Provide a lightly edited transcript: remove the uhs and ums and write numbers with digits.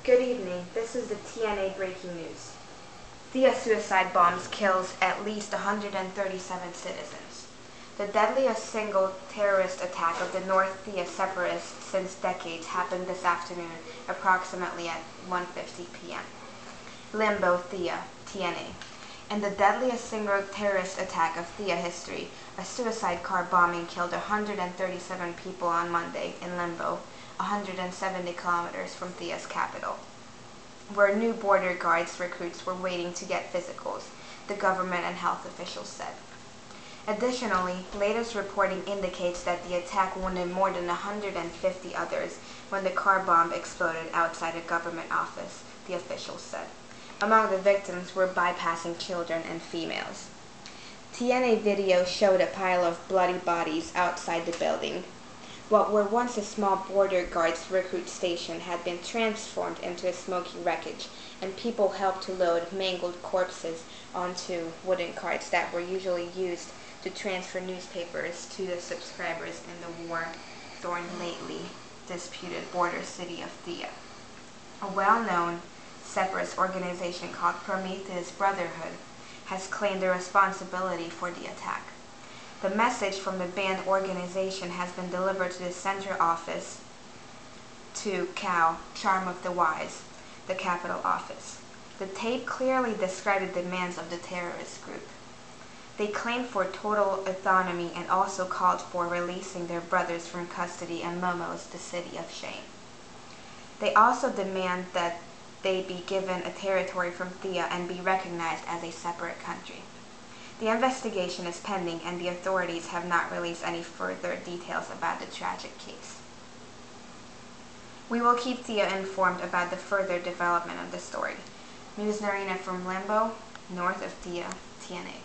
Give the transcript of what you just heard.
Good evening. This is the TNA breaking news. Thea suicide bombs kills at least 137 citizens. The deadliest single terrorist attack of the North Thea separatists since decades happened this afternoon, approximately at 1:50 p.m. Limbo, Thea, TNA. In the deadliest single terrorist attack of Thea history, a suicide car bombing killed 137 people on Monday in Limbo, 170 kilometers from Thea's capital, where new border guards recruits were waiting to get physicals, the government and health officials said. Additionally, latest reporting indicates that the attack wounded more than 150 others when the car bomb exploded outside a government office, the officials said. Among the victims were bypassing children and females. TNA video showed a pile of bloody bodies outside the building. What were once a small border guards recruit station had been transformed into a smoky wreckage, and people helped to load mangled corpses onto wooden carts that were usually used to transfer newspapers to the subscribers in the war-torn, lately disputed border city of Thea. A well-known separatist organization called Prometheus Brotherhood has claimed the responsibility for the attack. The message from the banned organization has been delivered to the center office to COW, Charm of the Wise, the capital office. The tape clearly described the demands of the terrorist group. They claimed for total autonomy and also called for releasing their brothers from custody in Momo's, the city of shame. They also demand that they be given a territory from Thea and be recognized as a separate country. The investigation is pending and the authorities have not released any further details about the tragic case. We will keep Thea informed about the further development of the story. News Narina from Limbo, north of Thea, TNA.